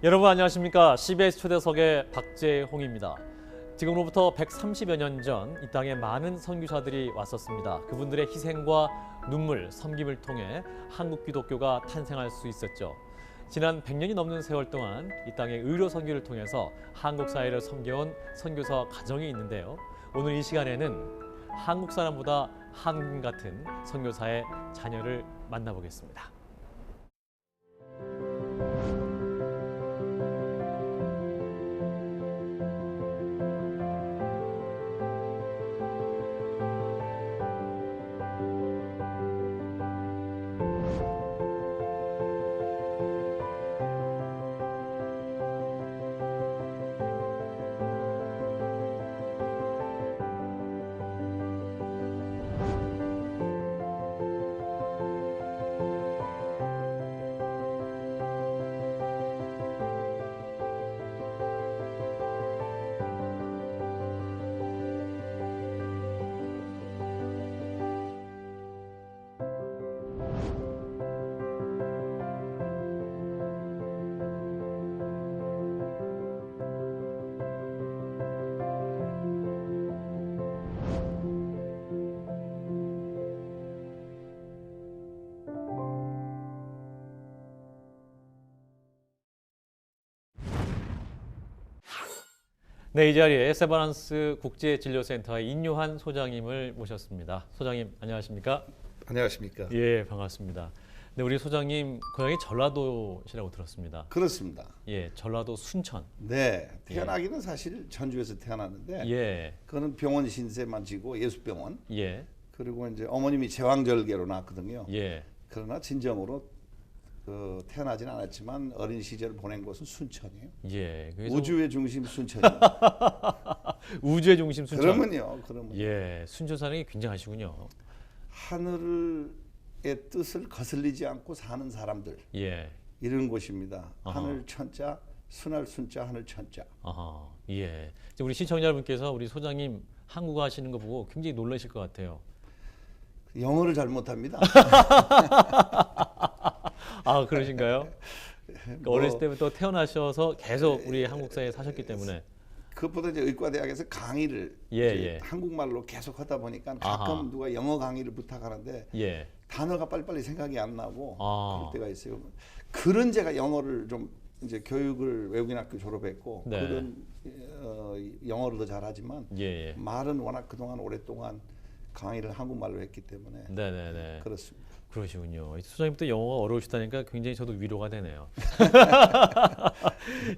여러분 안녕하십니까? CBS 초대석의 박재홍입니다. 지금으로부터 130여 년 전 이 땅에 많은 선교사들이 왔었습니다. 그분들의 희생과 눈물, 섬김을 통해 한국 기독교가 탄생할 수 있었죠. 지난 100년이 넘는 세월 동안 이 땅의 의료 선교를 통해서 한국 사회를 섬겨온 선교사 가정이 있는데요. 오늘 이 시간에는 한국 사람보다 한국인 같은 선교사의 자녀를 만나보겠습니다. 네, 이 자리에 세바란스 국제진료센터의 인요한 소장님을 모셨습니다. 소장님 안녕하십니까? 안녕하십니까? 예, 반갑습니다. 네, 우리 소장님 고향이 전라도시라고 들었습니다. 그렇습니다. 예, 전라도 순천. 네, 태어나기는 사실 전주에서 태어났는데 예, 그거는 병원 신세만 지고 예수병원. 예, 그리고 이제 어머님이 제왕절개로 낳았거든요. 예. 그러나 진정으로 태어나진 않았지만 어린 시절을 보낸 곳은 순천이에요. 예. 그래서 우주의 중심 순천입니다. 우주의 중심 순천. 그러면 예, 순천 사랑이 굉장하시군요. 하늘의 뜻을 거슬리지 않고 사는 사람들 예. 이런 곳입니다. 아하. 하늘 천자, 순할 순자, 하늘 천자. 아하, 예. 이제 우리 시청자분께서 우리 소장님 한국어 하시는 거 보고 굉장히 놀라실 것 같아요. 영어를 잘 못합니다. 아, 그러신가요? 뭐, 어렸을 때부터 태어나셔서 계속 우리 한국 사회에 사셨기 때문에. 그것보다 이제 의과대학에서 강의를 예, 이제 예. 한국말로 계속 하다 보니까 아하. 가끔 누가 영어 강의를 부탁하는데 예. 단어가 빨리빨리 생각이 안 나고 아. 그럴 때가 있어요. 그런 제가 영어를 좀 이제 교육을 외국인 학교 졸업했고 네. 그런 영어를 더 잘하지만 예, 예. 말은 워낙 그동안 오랫동안 강의를 한국말로 했기 때문에 네네네. 그렇습니다. 그러시군요. 소장님도 영어가 어려우시다니까 굉장히 저도 위로가 되네요.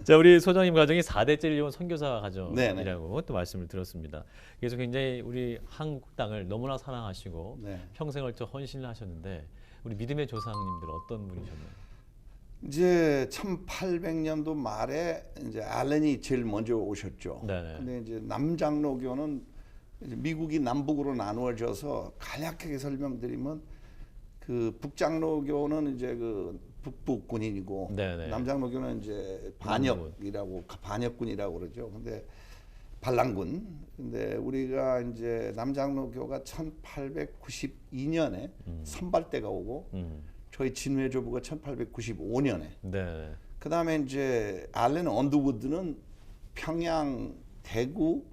자, 우리 소장님 가정이 4대째 이어온 선교사 가정이라고 또 말씀을 들었습니다. 그래서 굉장히 우리 한국 땅을 너무나 사랑하시고 네. 평생을 또 헌신을 하셨는데 우리 믿음의 조상님들 어떤 분이셨나요? 이제 1800년도 말에 이제 알렌이 제일 먼저 오셨죠. 네네. 근데 이제 남장로교는 이제 미국이 남북으로 나누어져서 간략하게 설명드리면 그 북장로교는 이제 그 북부 군인이고 네네. 남장로교는 이제 반역군이라고 그러죠. 근데 반란군. 근데 우리가 이제 남장로교가 1892년에 선발대가 오고 저희 진외조부가 1895년에 네. 그다음에 이제 알렌 언더우드는 평양, 대구,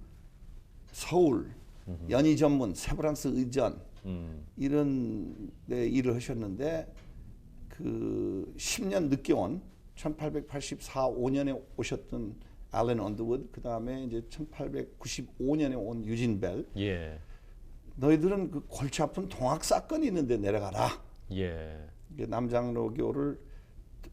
서울, 연희 전문, 세브란스 의전 이런 데 일을 하셨는데 그 10년 늦게 온 1884, 5년에 오셨던 알렌 언더우드 그다음에 이제 1895년에 온 유진 벨 예. 너희들은 그 골치 아픈 동학 사건이 있는데 내려가라. 예. 이게 남장로교를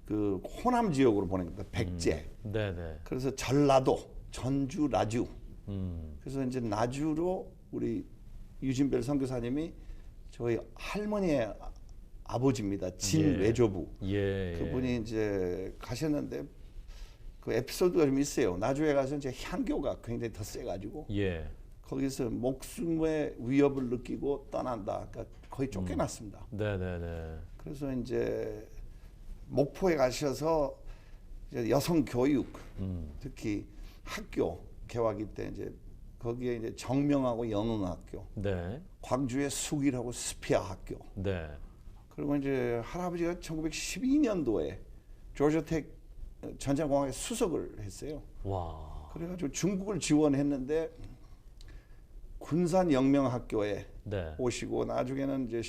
그 호남 지역으로 보낸 겁니다. 백제. 네네. 그래서 전라도, 전주, 나주. 음. 그래서 이제 나주로 우리 유진벨 선교사님이 저희 할머니의 아버지입니다. 진외조부. 예. 그분이 이제 가셨는데 그 에피소드가 좀 있어요. 나주에 가서 이제 향교가 굉장히 더 세가지고 예. 거기서 목숨의 위협을 느끼고 떠난다. 그러니까 거의 쫓겨났습니다. 네네네. 그래서 이제 목포에 가셔서 이제 여성 교육, 특히 학교 개화기 때 이제 거기에 이제 정명하고 영흥학교, 네. 광주의 숙일하고 스피아 학교. 네. 그리고 이제 할아버지가 1912년도에 조지아텍 전자공학의 수석을 했어요. 와. 그래가지고 중국을 지원했는데 군산영명학교에 네. 오시고 나중에는 이제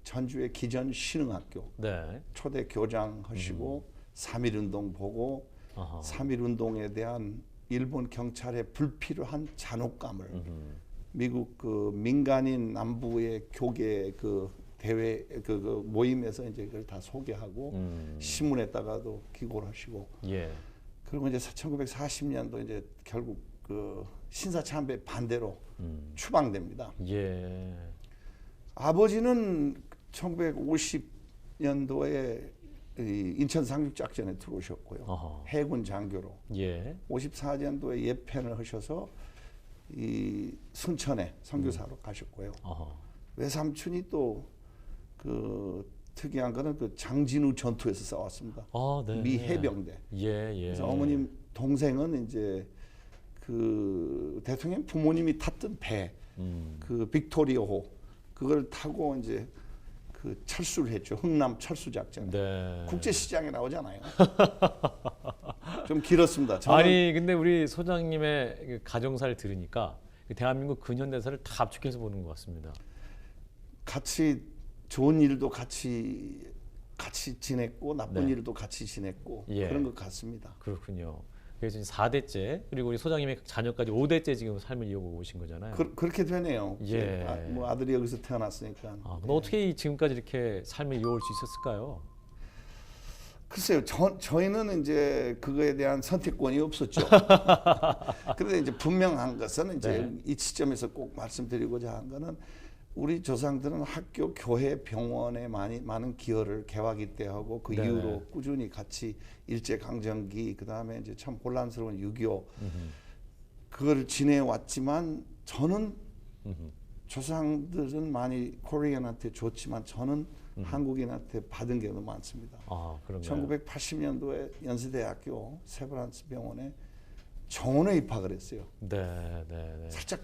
전주의 기전신흥학교 네. 초대 교장 하시고 3.1운동 보고 아하. 3.1운동에 대한 일본 경찰의 불필요한 잔혹감을 미국 그 민간인 남부의 교계 그 대회 그 모임에서 이제 그걸 다 소개하고 신문에다가도 기고를 하시고 예. 그리고 이제 1940년도 이제 결국 그 신사참배 반대로 추방됩니다. 예. 아버지는 1950년도에 인천 상륙작전에 들어오셨고요. 아하. 해군 장교로. 예. 54년도에 예편을 하셔서 이 순천에 선교사로 가셨고요. 아하. 외삼촌이 또 그 특이한 거는 그 장진우 전투에서 싸웠습니다. 아, 네. 미 해병대. 예, 예. 그래서 어머님 동생은 이제 그 대통령 부모님이 탔던 배, 그 빅토리아호 그걸 타고 이제 그 철수를 했죠. 흥남 철수 작전. 네. 국제 시장에 나오잖아요. 좀 길었습니다. 저는 아니, 근데 우리 소장님의 그 가정사를 들으니까 그 대한민국 근현대사를 다 압축해서 보는 것 같습니다. 같이 좋은 일도 같이 지냈고 나쁜 네. 일도 같이 지냈고 예. 그런 것 같습니다. 그렇군요. 그래서 이제 4대째 그리고 우리 소장님의 자녀까지 5대째 지금 삶을 이어오고 오신 거잖아요. 그렇게 되네요. 예. 뭐 아들이 여기서 태어났으니까. 아, 그럼 어떻게 지금까지 이렇게 삶을 이어올 수 있었을까요? 글쎄요, 저희는 이제 그거에 대한 선택권이 없었죠. 그런데 이제 분명한 것은 이제 네. 이 시점에서 꼭 말씀드리고자 한 거는 우리 조상들은 학교, 교회, 병원에 많은 기여를 개화기 때 하고 그 네네. 이후로 꾸준히 같이 일제 강점기 그다음에 이제 참 혼란스러운 6.25 그걸 지내왔지만 저는 조상들은 많이 코리안한테 줬지만 저는 한국인한테 받은 게 너무 많습니다. 아, 그런가요? 1980년도에 연세대학교 세브란스 병원에 정원에 입학을 했어요. 네, 네, 네. 살짝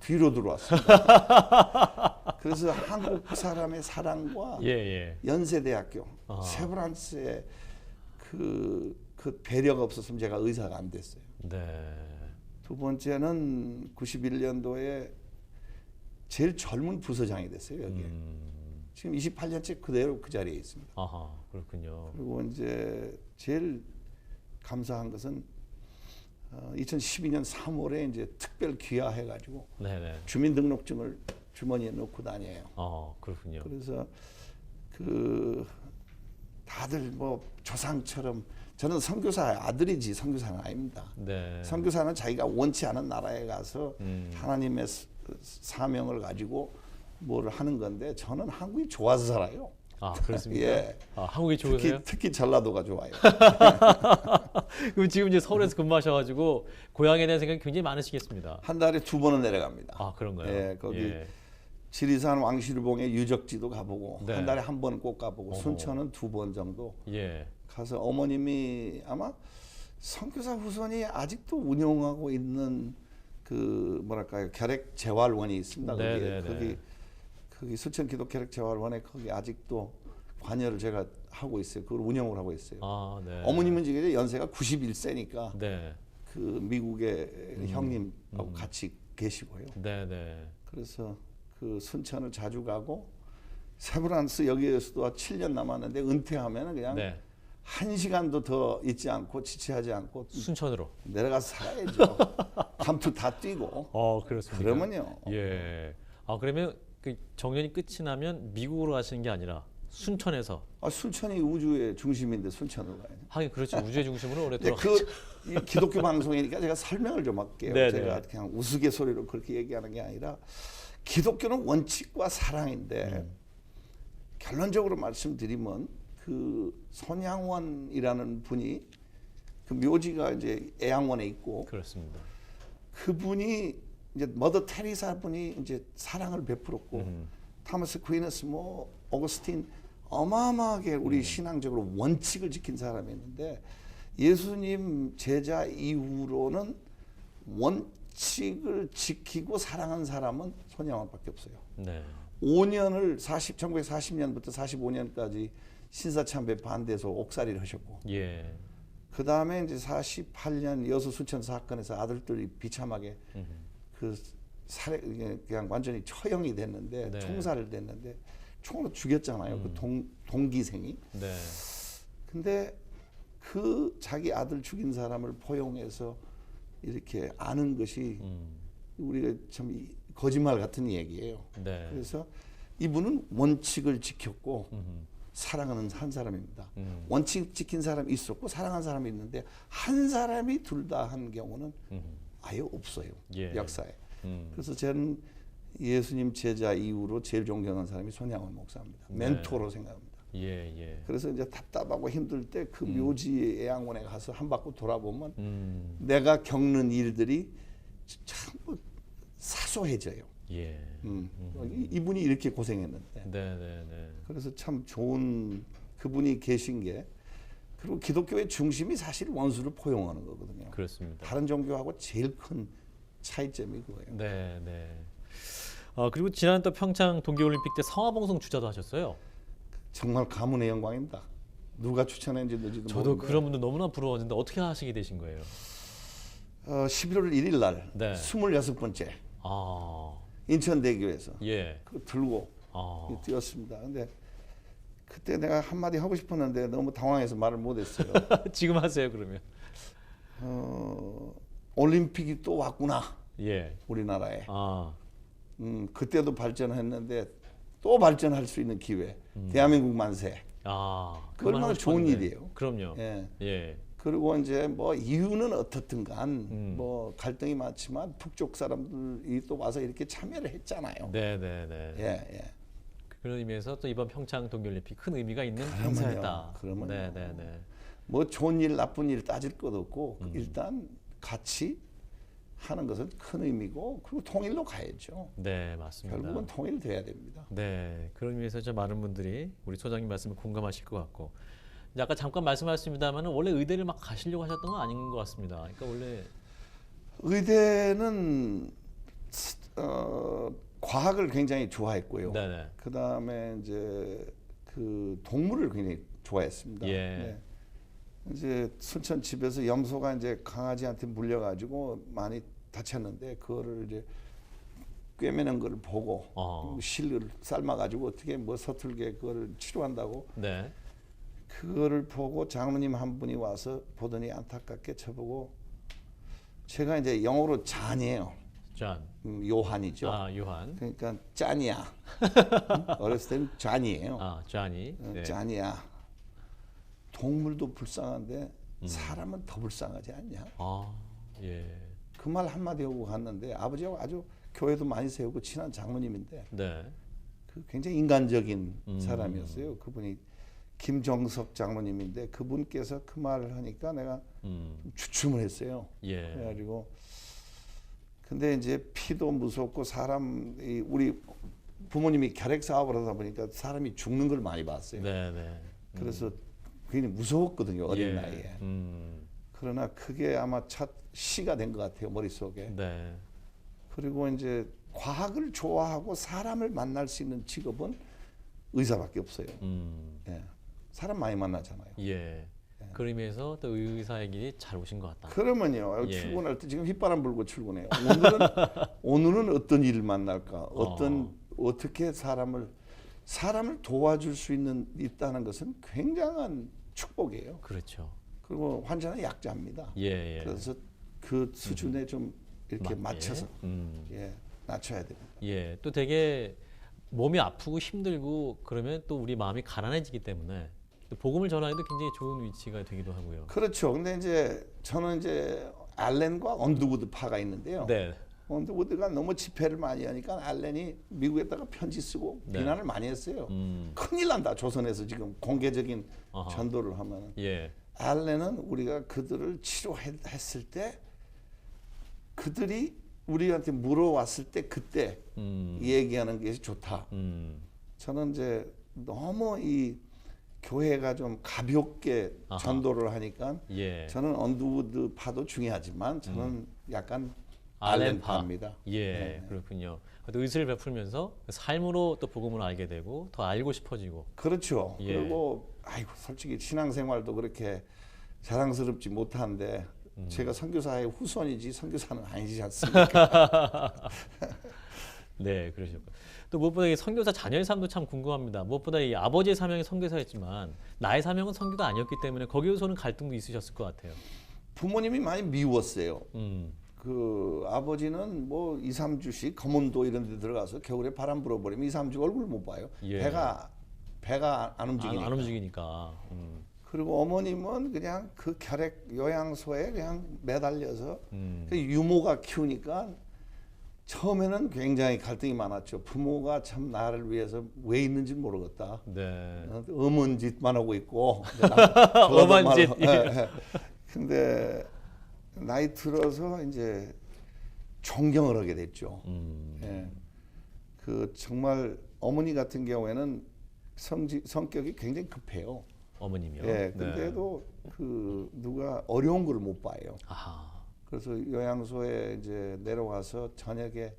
뒤로 들어왔습니다. 그래서 한국 사람의 사랑과 예, 예. 연세대학교 아. 세브란스의 그 배려가 없었으면 제가 의사가 안 됐어요. 네. 두 번째는 91년도에 제일 젊은 부서장이 됐어요. 여기에. 지금 28년째 그대로 그 자리에 있습니다. 아하, 그렇군요. 그리고 이제 제일 감사한 것은 2012년 3월에 이제 특별 귀화해가지고 네, 네. 주민등록증을 주머니에 넣고 다녀요. 아, 그렇군요. 그래서 그 다들 뭐 조상처럼 저는 선교사 아들이지 선교사는 아닙니다. 네. 선교사는 자기가 원치 않은 나라에 가서 하나님의 사명을 가지고 뭘 하는 건데 저는 한국이 좋아서 살아요. 아, 그렇습니까? 예. 아, 한국이 좋으세요? 특히 전라도가 좋아요. 그럼 지금 이제 서울에서 근무하셔가지고 고향에 대한 생각이 굉장히 많으시겠습니다. 한 달에 2번은 내려갑니다. 아, 그런가요? 예, 거기 예. 지리산 왕실봉의 유적지도 가보고 네. 한 달에 한 번 꼭 가보고 어허. 순천은 2번 정도 예. 가서 어머님이 아마 선교사 후손이 아직도 운영하고 있는 그 뭐랄까요 결핵 재활원이 있습니다. 네, 거기에. 네, 네. 거기 수천 기독 결핵 재활원에 거기 아직도 관여를 제가 하고 있어요. 그걸 운영을 하고 있어요. 아, 네. 어머님은 지금 연세가 91세니까 네. 그 미국의 형님하고 같이 계시고요. 네, 네. 그래서 그 순천을 자주 가고 세브란스 여기에서도 7년 남았는데 은퇴하면 그냥 네. 1시간도 더 있지 않고 지체하지 않고 순천으로. 내려가서 살아야죠. 감투 다 뛰고. 그렇습니다. 그러면요. 예. 아, 그러면 그 정년이 끝이 나면 미국으로 가시는 게 아니라 순천에서. 순천이 우주의 중심인데 순천으로 가요. 하긴 그렇죠. 우주의 중심으로 근데 오랫동안. 이 기독교 방송이니까 제가 설명을 좀 할게요. 네네. 제가 그냥 우스갯소리로 그렇게 얘기하는 게 아니라 기독교는 원칙과 사랑인데 결론적으로 말씀드리면 그 손양원이라는 분이 그 묘지가 이제 애양원에 있고 그렇습니다. 그분이 이제 머더 테리사 분이 이제 사랑을 베풀었고 타머스 퀴너스 뭐 오거스틴 어마어마하게 우리 신앙적으로 원칙을 지킨 사람이었는데 예수님 제자 이후로는 원칙을 지키고 사랑한 사람은 손양원밖에 없어요. 네. 1940년부터 45년까지 신사참배 반대해서 옥살이를 하셨고 예. 그 다음에 이제 48년 여수 순천 사건에서 아들들이 비참하게 그 살해 그냥 완전히 처형이 됐는데 네. 총살을 됐는데 총으로 죽였잖아요. 그 동기생이. 네. 근데 그 자기 아들 죽인 사람을 포용해서 이렇게 아는 것이 우리가 참 거짓말 같은 얘기예요. 네. 그래서 이분은 원칙을 지켰고 사랑하는 한 사람입니다. 원칙 지킨 사람이 있었고 사랑한 사람이 있는데 한 사람이 둘 다 한 경우는 아예 없어요. 예. 역사에. 그래서 저는 예수님 제자 이후로 제일 존경하는 사람이 손양원 목사입니다. 네. 멘토로 생각합니다. 예, 예. 그래서 이제 답답하고 힘들 때 그 묘지 애양원에 가서 한 바퀴 돌아보면 내가 겪는 일들이 참 사소해져요. 예. 이분이 이렇게 고생했는데. 네, 네, 네. 그래서 참 좋은 그분이 계신 게 그리고 기독교의 중심이 사실 원수를 포용하는 거거든요. 그렇습니다. 다른 종교하고 제일 큰 차이점이 그거예요. 네, 네. 그리고 지난 또 평창 동계올림픽 때 성화봉송 주자도 하셨어요. 정말 가문의 영광입니다. 누가 추천했는지도 저도 모르는데 그런 분들 너무나 부러웠는데 어떻게 하시게 되신 거예요? 11월 1일 날 네. 26번째 아, 인천대교에서 예. 그거 들고 뛰었습니다. 근데 그때 내가 한마디 하고 싶었는데 너무 당황해서 말을 못했어요. 지금 하세요 그러면. 올림픽이 또 왔구나 예. 우리나라에. 아, 그때도 발전했는데 또 발전할 수 있는 기회. 대한민국 만세. 그 얼마나 좋은 일이에요. 그럼요. 예. 예. 그리고 이제 뭐 이유는 어떻든간 뭐 갈등이 많지만 북쪽 사람들이 또 와서 이렇게 참여를 했잖아요. 네, 네, 네. 예, 예. 그런 의미에서 또 이번 평창 동계올림픽 큰 의미가 있는 그러면요, 행사였다. 그러면요. 네, 네, 네. 뭐 좋은 일 나쁜 일 따질 것 없고 일단 같이 하는 것은 큰 의미고 그리고 통일로 가야죠. 네, 맞습니다. 결국은 통일돼야 됩니다. 네, 그런 의미에서 저 많은 분들이 우리 소장님 말씀에 공감하실 것 같고, 이제 아까 잠깐 말씀하셨습니다만 원래 의대를 막 가시려고 하셨던 건 아닌 것 같습니다. 그러니까 원래 의대는 과학을 굉장히 좋아했고요. 네네. 그 다음에 이제 그 동물을 굉장히 좋아했습니다. 예. 네. 이제 순천 집에서 염소가 이제 강아지한테 물려가지고 많이 다쳤는데 그거를 이제 꿰매는 걸 보고 실을 삶아가지고 어떻게 뭐 서툴게 그거를 치료한다고 네. 그거를 보고 장로님 한 분이 와서 보더니 안타깝게 저보고 제가 이제 영어로 잔이에요. 잔. 요한이죠. 아, 요한. 그러니까 짠이야. 어렸을 때는 잔이에요. 아, 잔이. 네. 짠이야. 동물도 불쌍한데 사람은 더 불쌍하지 않냐? 아, 예. 그 말 한마디 하고 갔는데 아버지하고 아주 교회도 많이 세우고 친한 장로님인데 네. 그 굉장히 인간적인 사람이었어요. 그분이 김정석 장로님인데 그분께서 그 말을 하니까 내가 좀 주춤을 했어요. 예. 그래가지고 근데 이제 피도 무섭고 사람이 우리 부모님이 결핵 사업을 하다 보니까 사람이 죽는 걸 많이 봤어요. 네, 네. 그래서 굉장히 무서웠거든요. 어린 예. 나이에. 그러나 그게 아마 첫 시가 된 것 같아요. 머릿속에. 네. 그리고 이제 과학을 좋아하고 사람을 만날 수 있는 직업은 의사밖에 없어요. 예. 사람 많이 만나잖아요. 예. 그런 의미에서 또 의사의 길이 잘 오신 것 같다. 그러면요. 예. 출근할 때 지금 휘바람 불고 출근해요. 오늘은 어떤 일을 만날까? 어떻게 사람을 도와줄 수 있다는 것은 굉장한 축복이에요. 그렇죠. 그리고 환자는 약자입니다. 예, 예. 그래서 그 수준에 좀 이렇게 맞게. 맞춰서 예, 낮춰야 됩니다. 예. 또 되게 몸이 아프고 힘들고 그러면 또 우리 마음이 가난해지기 때문에 또 복음을 전하기도 굉장히 좋은 위치가 되기도 하고요. 그렇죠. 근데 이제 저는 이제 알렌과 언더우드 파가 있는데요. 네. 언더우드가 너무 집회를 많이 하니까 알렌이 미국에다가 편지 쓰고 네. 비난을 많이 했어요. 큰일 난다. 조선에서 지금 공개적인 전도를 하면. 예. 알렌은 우리가 그들을 치료했을 때 그들이 우리한테 물어왔을 때 그때 얘기하는 게 좋다. 저는 이제 너무 이 교회가 좀 가볍게 전도를 하니까 예. 저는 언더우드 파도 중요하지만 저는 약간 알렌파. 알렌파입니다. 예, 네. 그렇군요. 또 의지를 베풀면서 삶으로 또 복음을 알게 되고 더 알고 싶어지고. 그렇죠. 예. 그리고 아이고 솔직히 신앙생활도 그렇게 자랑스럽지 못한데 제가 선교사의 후손이지 선교사는 아니지 않습니까? 네, 그러셨고. 또 무엇보다 이 선교사 자녀의 삶도 참 궁금합니다. 무엇보다 이 아버지의 사명이 선교사였지만 나의 사명은 선교가 아니었기 때문에 거기에서는 갈등도 있으셨을 것 같아요. 부모님이 많이 미웠어요. 음, 그 아버지는 뭐 2, 3주씩 검은도 이런 데 들어가서 겨울에 바람 불어버리면 2, 3주 얼굴 못 봐요. 예. 배가 안 움직이니까. 안 움직이니까. 그리고 어머님은 그냥 그 결핵 요양소에 그냥 매달려서 음. 그 유모가 키우니까 처음에는 굉장히 갈등이 많았죠. 부모가 참 나를 위해서 왜 있는지 모르겠다. 네. 엄한 짓만 하고 있고. 엄한 짓. 예. 근데 나이 들어서 이제 존경을 하게 됐죠. 예. 그 정말 어머니 같은 경우에는 성격이 굉장히 급해요. 어머님이요. 예. 근데도 그 누가 어려운 걸 못 봐요. 아하. 그래서 요양소에 이제 내려와서 저녁에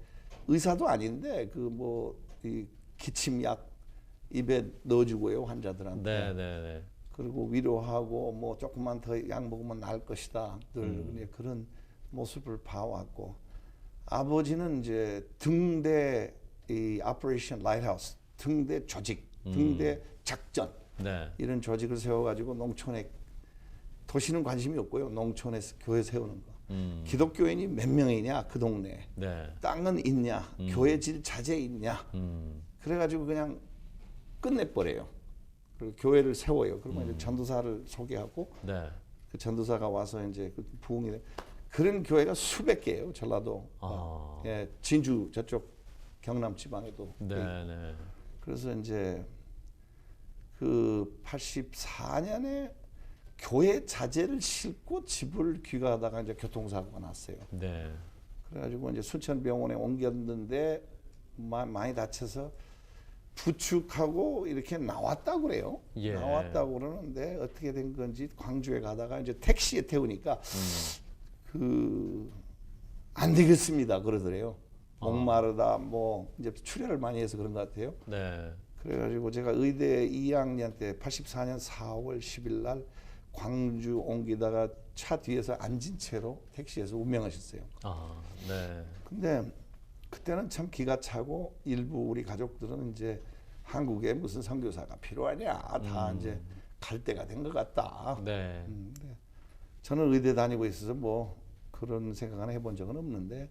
의사도 아닌데 그 뭐 이 기침약 입에 넣어주고요 환자들한테. 네, 네, 네. 그리고 위로하고 뭐 조금만 더 약 먹으면 나을 것이다. 늘 그런 모습을 봐왔고 아버지는 이제 등대 이 오퍼레이션 라이트하우스 등대 조직, 등대 작전 네. 이런 조직을 세워가지고 농촌에 도시는 관심이 없고요. 농촌에서 교회 세우는 거. 기독교인이 몇 명이냐 그 동네. 네. 땅은 있냐, 교회 질 자재 있냐. 그래가지고 그냥 끝내버려요. 그리고 교회를 세워요. 그러면 이제 전도사를 소개하고 네. 그 전도사가 와서 이제 그 부흥이 돼. 그런 교회가 수백 개예요. 전라도, 아. 예, 진주 저쪽 경남 지방에도. 네, 네. 그래서 이제 그 84년에 교회 자재를 싣고 집을 귀가하다가 이제 교통사고가 났어요. 네. 그래가지고 이제 순천병원에 옮겼는데 많이 다쳐서 부축하고 이렇게 나왔다고 그래요. 예. 나왔다고 그러는데 어떻게 된 건지 광주에 가다가 이제 택시에 태우니까 그 안 되겠습니다 그러더래요. 목마르다 뭐 이제 출혈을 많이 해서 그런 것 같아요. 네. 그래가지고 제가 의대 2학년 때 84년 4월 10일 날 광주 옮기다가 차 뒤에서 앉은 채로 택시에서 운명하셨어요. 아, 네. 근데 그때는 참 기가 차고 일부 우리 가족들은 이제 한국에 무슨 선교사가 필요하냐 다 이제 갈 때가 된 것 같다. 네. 네. 저는 의대 다니고 있어서 뭐 그런 생각은 해본 적은 없는데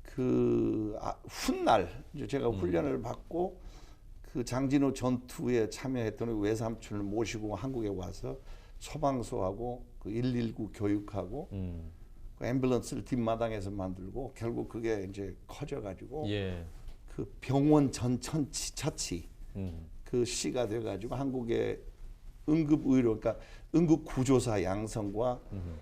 그 훗날 이제 제가 훈련을 받고 그 장진호 전투에 참여했던 외삼촌을 모시고 한국에 와서 소방서하고 그 119 교육하고 그 앰뷸런스를 뒷마당에서 만들고 결국 그게 이제 커져가지고 예. 그 병원 전천치 처치 그 시가 돼가지고 한국의 응급의료 그러니까 응급구조사 양성과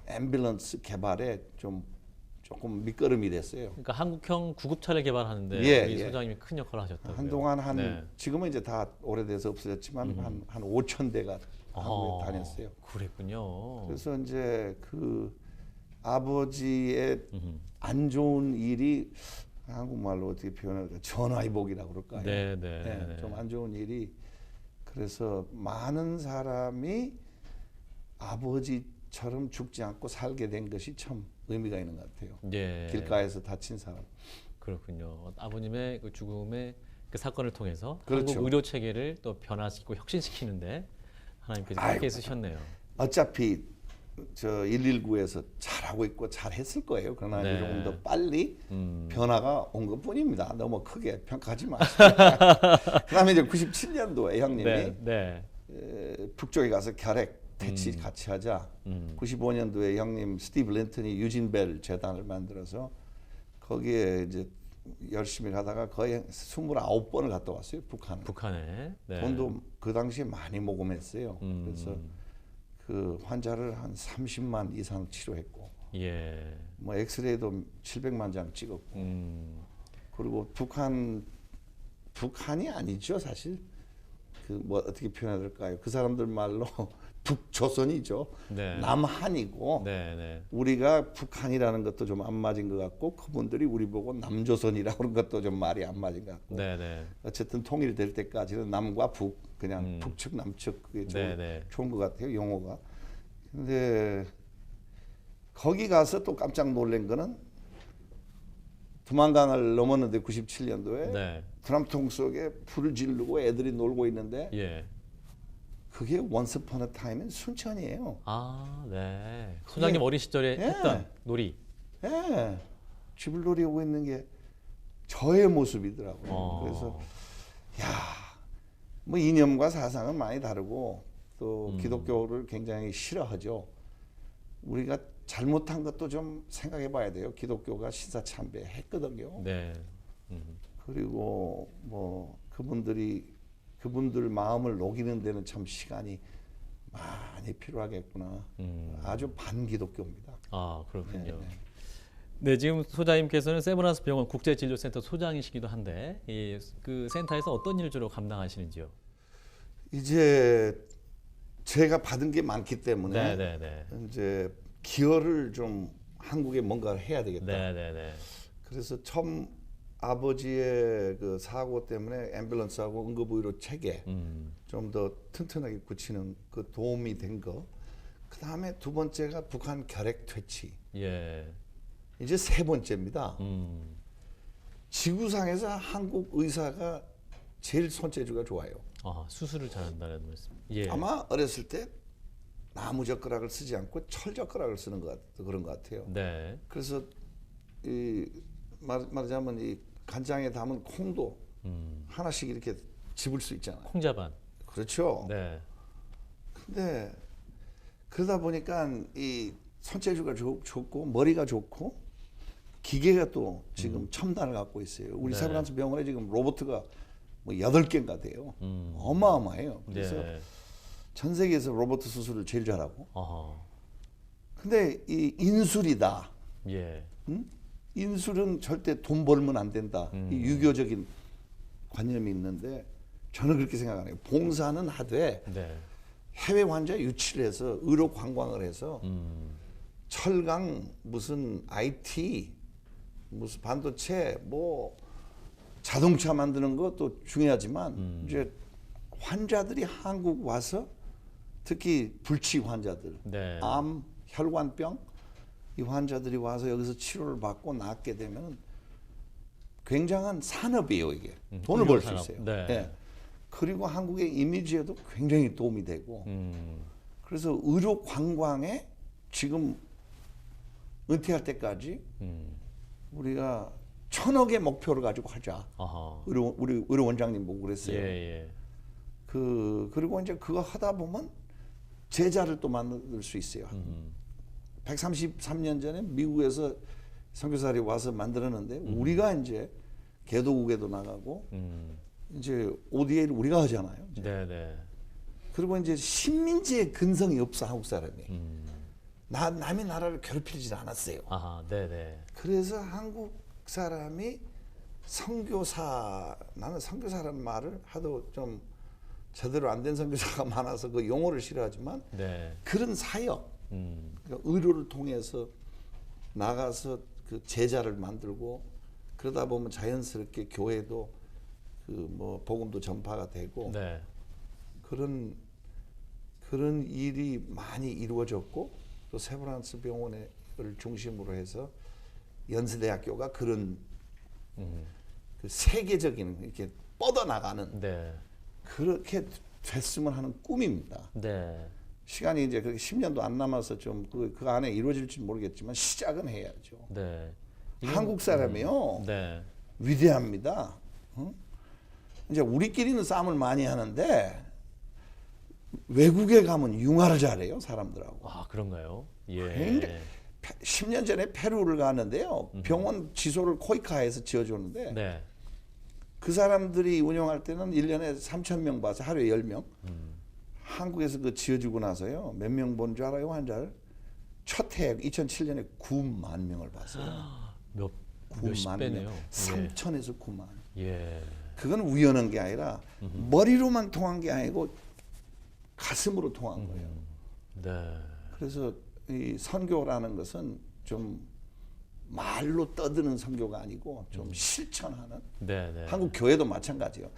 앰뷸런스 개발에 조금 밑거름이 됐어요. 그러니까 한국형 구급차를 개발하는데 예, 우리 예. 소장님이 큰 역할을 하셨다고요. 한동안 네. 지금은 이제 다 오래돼서 없어졌지만 한 5천 대가 한국에 다녔어요. 그랬군요. 그래서 이제 그 아버지의 안 좋은 일이 한국말로 어떻게 표현할까 전화위복이라고 그럴까요? 네, 네. 좀 안 좋은 일이 그래서 많은 사람이 아버지처럼 죽지 않고 살게 된 것이 참 의미가 있는 것 같아요. 예. 길가에서 다친 사람. 그렇군요. 아버님의 그 죽음의 그 사건을 통해서 그렇죠. 한국 의료 체계를 또 변화시키고 혁신시키는데 하나님께서 아이고, 함께 쓰셨네요. 어차피 저 119에서 잘하고 있고 잘했을 거예요. 그러나 네. 조금 더 빨리 변화가 온 것뿐입니다. 너무 크게 평가하지 마시고. 그다음에 이제 97년도에 형님이 네. 북쪽에 가서 결핵 퇴치 같이 하자. 95년도에 형님 스티브 린턴이 유진 벨 재단을 만들어서 거기에 이제 열심히 가다가 거의 29번을 갔다 왔어요. 북한에. 네. 돈도 그 당시에 많이 모금했어요. 그래서 그 환자를 한 30만 이상 치료했고, 예. 뭐 엑스레이도 700만 장 찍었고, 그리고 북한이 아니죠 사실. 그 뭐 어떻게 표현해야 될까요? 그 사람들 말로 북조선이죠. 네. 남한이고 네. 우리가 북한이라는 것도 좀 안 맞은 것 같고 그분들이 우리 보고 남조선이라고 하는 것도 좀 말이 안 맞은 것 같고 네. 어쨌든 통일될 때까지는 남과 북 그냥 북측 남측 그게 좋은 것 같아요 용어가. 근데 거기 가서 또 깜짝 놀란 거는 두만강을 넘었는데 97년도에 네. 드럼통 속에 불을 지르고 애들이 놀고 있는데 예. 그게 Once Upon a Time인 순천이에요. 아, 네. 소장님 어린 시절에 예. 했던 놀이. 예. 쥐불놀이 하고 있는 게 저의 모습이더라고요. 그래서 뭐 이념과 사상은 많이 다르고 또 기독교를 굉장히 싫어하죠. 우리가 잘못한 것도 좀 생각해 봐야 돼요. 기독교가 신사참배했거든요. 네. 그리고 뭐 그분들 마음을 녹이는 데는 참 시간이 많이 필요하겠구나. 아주 반기독교입니다. 아, 그렇군요. 네, 네. 네, 지금 소장님께서는 세브란스 병원 국제진료센터 소장이시기도 한데 그 센터에서 어떤 일 주로 감당하시는지요? 이제 제가 받은 게 많기 때문에 네, 네, 네. 이제 기여를 좀 한국에 뭔가를 해야 되겠다. 네, 네, 네. 그래서 처음 아버지의 그 사고 때문에 앰뷸런스하고 응급의료 체계 좀 더 튼튼하게 굳히는 그 도움이 된 거. 그 다음에 두 번째가 북한 결핵 퇴치. 예. 이제 세 번째입니다. 지구상에서 한국 의사가 제일 손재주가 좋아요. 아, 수술을 잘한다는 말씀. 예. 아마 어렸을 때 나무 젓가락을 쓰지 않고 철 젓가락을 쓰는 그런 것 같아요. 네. 그래서 말하자면 이 간장에 담은 콩도 하나씩 이렇게 집을 수 있잖아요. 콩자반. 그렇죠. 네. 근데 그러다 보니까 이 손재주가 좋고 머리가 좋고 기계가 또 지금 첨단을 갖고 있어요. 우리 네. 세브란스 병원에 지금 로봇가 뭐 8개인가 돼요. 어마어마해요. 그래서 네. 전 세계에서 로봇 수술을 제일 잘하고. 아하. 근데 이 인술이다. 예. 인술은 절대 돈 벌면 안 된다. 이 유교적인 관념이 있는데 저는 그렇게 생각 안 해요. 봉사는 하되 네. 해외 환자 유치를 해서 의료 관광을 해서 철강 무슨 IT 무슨 반도체 뭐 자동차 만드는 것도 중요하지만 이제 환자들이 한국 와서 특히 불치 환자들, 네. 암, 혈관병 이 환자들이 와서 여기서 치료를 받고 낫게 되면 굉장한 산업이에요 이게. 돈을 벌 수 산업. 있어요. 네. 예. 그리고 한국의 이미지에도 굉장히 도움이 되고 그래서 의료 관광에 지금 은퇴할 때까지 우리가 1,000억의 목표를 가지고 하자. 아하. 우리 의료 원장님 보고 그랬어요. 예, 예. 그리고 이제 그거 하다 보면 제자를 또 만들 수 있어요. 133년 전에 미국에서 선교사들이 와서 만들었는데 우리가 이제 개도국에도 나가고 이제 ODA를 우리가 하잖아요. 이제. 네, 네. 그리고 이제 식민지의 근성이 없어 한국 사람이. 남의 나라를 괴롭히질 않았어요. 아하, 네, 네. 그래서 한국 사람이 나는 선교사라는 말을 하도 좀 제대로 안 된 선교사가 많아서 그 용어를 싫어하지만 네. 그런 사역, 그러니까 의료를 통해서 나가서 그 제자를 만들고 그러다 보면 자연스럽게 교회도 그 뭐 복음도 전파가 되고 네. 그런 일이 많이 이루어졌고 또 세브란스 병원을 중심으로 해서 연세대학교가 그런 그 세계적인 이렇게 뻗어나가는 네. 그렇게 됐으면 하는 꿈입니다. 네. 시간이 이제 그렇게 10년도 안 남아서 좀 그 안에 이루어질지 모르겠지만 시작은 해야죠. 네. 한국 사람이요 네. 위대합니다. 응? 이제 우리끼리는 싸움을 많이 하는데 외국에 가면 융화를 잘해요 사람들하고. 아, 그런가요? 예. 굉장히 10년 전에 페루를 갔는데요. 병원 지소를 코이카에서 지어줬는데 네. 그 사람들이 운영할 때는 1년에 3,000명 봐서 하루에 10명. 한국에서 그 지어주고 나서요. 몇 명 본 줄 알아요 환자를? 첫 해 2007년에 9만 명을 봤어요. 몇십 9만 배네요. 명. 3천에서 9만. 예. 그건 우연한 게 아니라 머리로만 통한 게 아니고 가슴으로 통한 거예요. 네. 그래서 이 선교라는 것은 좀 말로 떠드는 선교가 아니고 좀 실천하는. 네, 네. 한국 교회도 마찬가지예요.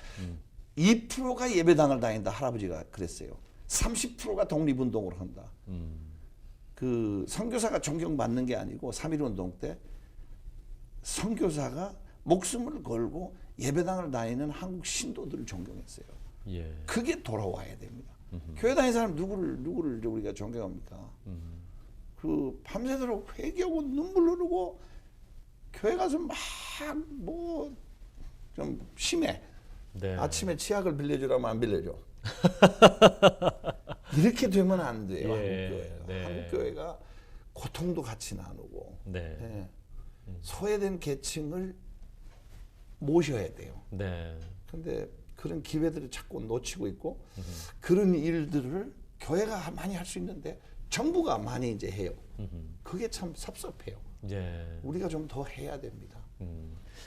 2%가 예배당을 다닌다 할아버지가 그랬어요. 30%가 독립운동을 한다. 그 선교사가 존경받는 게 아니고 3.1 운동 때 선교사가 목숨을 걸고 예배당을 다니는 한국 신도들을 존경했어요. 예. 그게 돌아와야 됩니다. 교회 다니는 사람 누구를 우리가 존경합니까? 그 밤새도록 회개하고 눈물 흐르고 교회 가서 막 뭐 좀 심해. 네. 아침에 치약을 빌려주라면 안 빌려줘. 이렇게 되면 안 돼요. 예. 한국 교회가. 네. 한국 교회가 고통도 같이 나누고 네. 예. 소외된 계층을 모셔야 돼요. 네. 근데 그런 기회들을 자꾸 놓치고 있고 그런 일들을 교회가 많이 할 수 있는데 정부가 많이 이제 해요. 그게 참 섭섭해요. 예. 우리가 좀 더 해야 됩니다.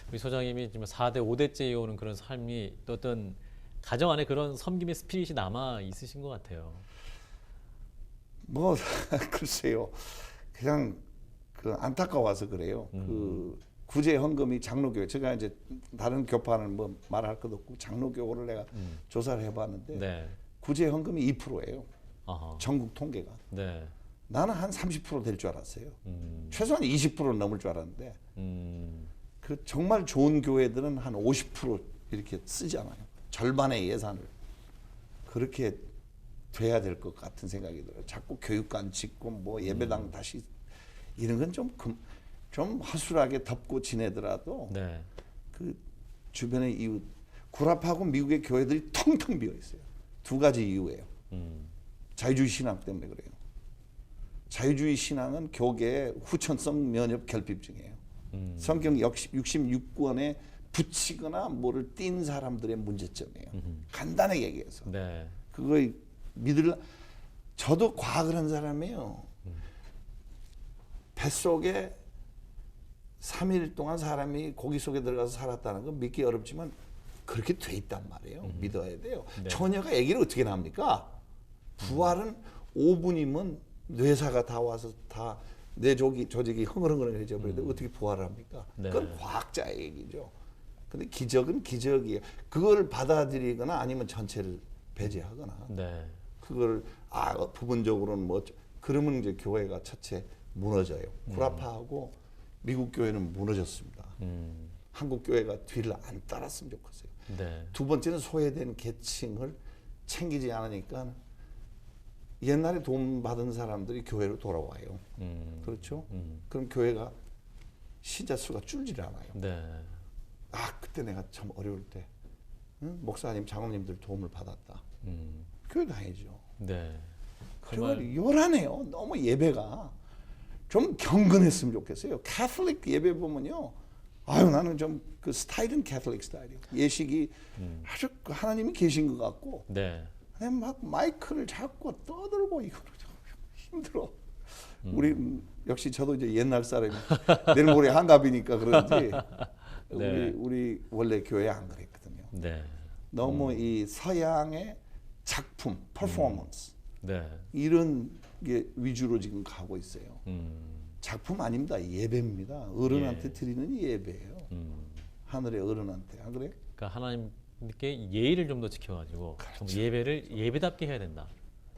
우리 소장님이 지금 4대 5대째 이어오는 그런 삶이 또 어떤 가정 안에 그런 섬김의 스피릿이 남아 있으신 것 같아요. 뭐 글쎄요, 그냥 그 안타까워서 그래요. 그 구제 헌금이 장로교회, 제가 이제 다른 교파는 뭐 말할 것도 없고 장로교를 내가 조사를 해봤는데 네. 구제 헌금이 2%예요. 아하. 전국 통계가. 네. 나는 한 30% 될 줄 알았어요. 최소한 20% 넘을 줄 알았는데 그 정말 좋은 교회들은 한 50% 이렇게 쓰잖아요. 절반의 예산을. 그렇게 돼야 될 것 같은 생각이 들어요. 자꾸 교육관 짓고 뭐 예배당 다시 이런 건 좀 허술하게 덮고 지내더라도 네. 그 주변의 이웃 구랍하고 미국의 교회들이 텅텅 비어 있어요. 두 가지 이유예요. 자유주의 신앙 때문에 그래요. 자유주의 신앙은 교계의 후천성 면역 결핍증이에요. 성경 66권에 붙이거나 뭐를 띈 사람들의 문제점이에요. 간단하게 얘기해서. 네. 그거 저도 과학을 한 사람이에요. 뱃속에 3일 동안 사람이 고기 속에 들어가서 살았다는 건 믿기 어렵지만 그렇게 돼 있단 말이에요. 믿어야 돼요. 네. 처녀가 아기를 어떻게 낳습니까? 부활은 5분이면 뇌사가 다 와서 다 뇌 조직이 흥얼흥얼해져 버리는데 어떻게 부활을 합니까? 네. 그건 과학자의 얘기죠. 근데 기적은 기적이에요. 그걸 받아들이거나 아니면 전체를 배제하거나 네. 그걸 부분적으로는 뭐 그러면 이제 교회가 첫째 무너져요. 구라파하고 미국 교회는 무너졌습니다. 한국 교회가 뒤를 안 따랐으면 좋겠어요. 네. 두 번째는 소외된 계층을 챙기지 않으니까 옛날에 도움 받은 사람들이 교회로 돌아와요. 그렇죠? 그럼 교회가 신자 수가 줄질 않아요. 네. 그때 내가 참 어려울 때 목사님, 장로님들 도움을 받았다. 교회 다니죠. 네. 정말 요란해요. 너무 예배가 좀 경건했으면 좋겠어요. 캐톨릭 예배 보면요. 나는 좀 그 스타일은 캐톨릭 스타일이에요. 예식이 아주 하나님이 계신 것 같고 네. 막 마이크를 잡고 떠들고 이거 힘들어. 우리 역시 저도 이제 옛날 사람이 내일 모레 한갑이니까 그런지 네. 우리 원래 교회 안 그랬거든요. 네. 너무 이 서양의 작품, 퍼포먼스 네. 이런 게 위주로 지금 가고 있어요. 작품 아닙니다. 예배입니다. 어른한테 예. 드리는 예배예요. 하늘의 어른한테. 안 그래요? 그러니까 하나님께 예의를 좀 더 지켜가지고 좀 예배를 예배답게 해야 된다.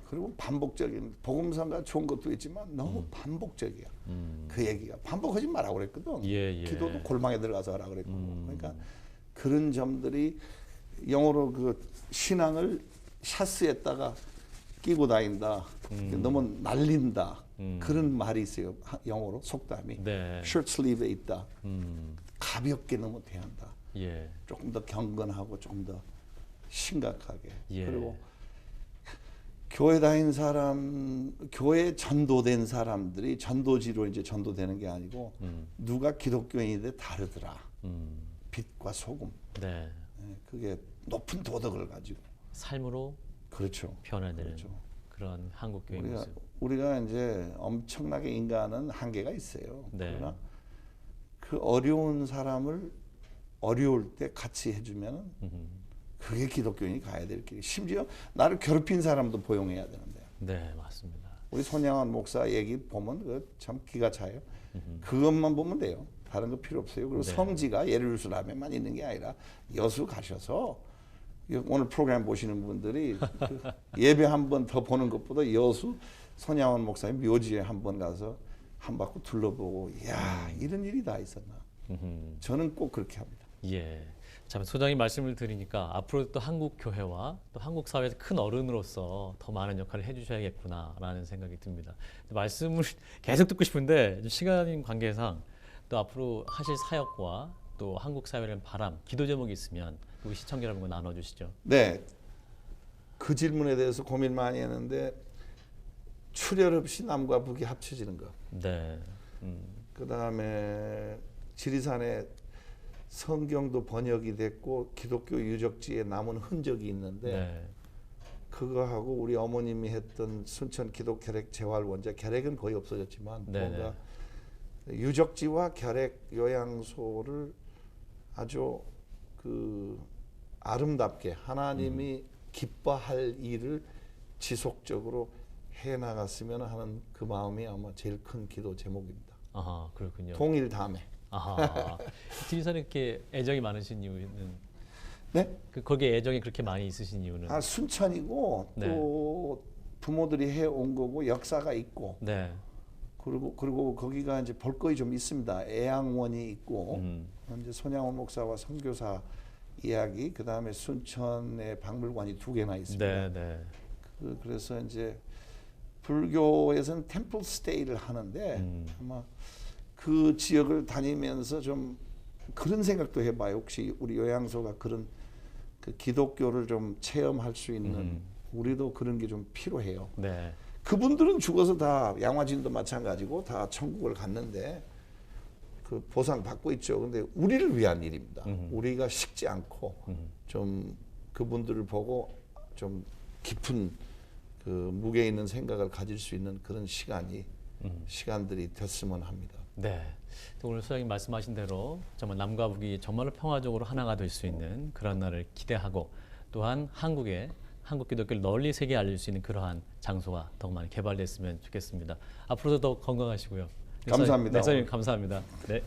그리고 반복적인 복음성가 좋은 것도 있지만 너무 반복적이야. 그 얘기가 반복하지 말라고 그랬거든. 예. 기도도 골방에 들어가서 하라 그랬고. 그러니까 그런 점들이 영어로 그 신앙을 샤스에다가 끼고 다닌다. 너무 날린다. 그런 말이 있어요. 영어로 속담이. 네. 셔츠 슬리브에 있다. 가볍게 너무 대한다. 예. 조금 더 경건하고 좀 더 심각하게. 예. 그리고 교회 다닌 사람, 교회 전도된 사람들이 전도지로 이제 전도되는 게 아니고 누가 기독교인인데 다르더라. 빛과 소금. 네. 그게 높은 도덕을 가지고. 삶으로 그렇죠. 변화되는 그렇죠. 그런 한국 교회 모습. 우리가 이제 엄청나게 인간은 한계가 있어요. 네. 그러나 그 어려운 사람을 어려울 때 같이 해주면 그게 기독교인이 가야 될 길이. 심지어 나를 괴롭힌 사람도 포용해야 되는데. 네, 맞습니다. 우리 손양환 목사 얘기 보면 그 참 기가 차요. 그것만 보면 돼요. 다른 거 필요 없어요. 그리고 네. 성지가 예루살렘에만 있는 게 아니라 여수 가셔서 오늘 프로그램 보시는 분들이 그 예배 한 번 더 보는 것보다 여수 손양원 목사님 묘지에 한번 가서 한 바퀴 둘러보고 야 이런 일이 다 있었나. 저는 꼭 그렇게 합니다. 예. 참 소장님 말씀을 들으니까 앞으로 또 한국 교회와 또 한국 사회에서 큰 어른으로서 더 많은 역할을 해주셔야겠구나라는 생각이 듭니다. 말씀을 계속 듣고 싶은데 시간 관계상 또 앞으로 하실 사역과 또 한국 사회에 대한 바람, 기도 제목이 있으면 우리 시청자 여러분과 나눠주시죠. 네, 그 질문에 대해서 고민 많이 했는데 출혈 없이 남과 북이 합쳐지는 것. 네. 그 다음에 지리산에 성경도 번역이 됐고 기독교 유적지에 남은 흔적이 있는데 네. 그거하고 우리 어머님이 했던 순천 기독 결핵 재활원자, 결핵은 거의 없어졌지만 네, 뭔가 유적지와 결핵 요양소를 아주 그 아름답게 하나님이 기뻐할 일을 지속적으로 해 나갔으면 하는 그 마음이 아마 제일 큰 기도 제목입니다. 아, 그렇군요. 통일 다음에. 아하. 지리산에 이렇게 애정이 많으신 이유는 네? 거기에 애정이 그렇게 많이 있으신 이유는 아, 순천이고 네. 또 부모들이 해온 거고 역사가 있고 네. 그리고 거기가 이제 볼거리 좀 있습니다. 애양원이 있고 이제 손양원 목사와 선교사 이야기, 그 다음에 순천에 박물관이 2개나 있습니다. 네, 네. 그래서 이제 불교에서는 템플 스테이를 하는데 아마 그 지역을 다니면서 좀 그런 생각도 해봐요. 혹시 우리 요양소가 그런 그 기독교를 좀 체험할 수 있는 우리도 그런 게 좀 필요해요. 네. 그분들은 죽어서 다 양화진도 마찬가지고 다 천국을 갔는데 그 보상 받고 있죠. 근데 우리를 위한 일입니다. 우리가 식지 않고 좀 그분들을 보고 좀 깊은 그 무게 있는 생각을 가질 수 있는 그런 시간들이 됐으면 합니다. 네. 오늘 소장님 말씀하신 대로 정말 남과 북이 정말로 평화적으로 하나가 될 수 있는 그런 날을 기대하고 또한 한국 기독교를 널리 세계에 알릴 수 있는 그러한 장소가 더 많이 개발됐으면 좋겠습니다. 앞으로도 더 건강하시고요. 감사합니다. 네, 선생님 감사합니다. 네.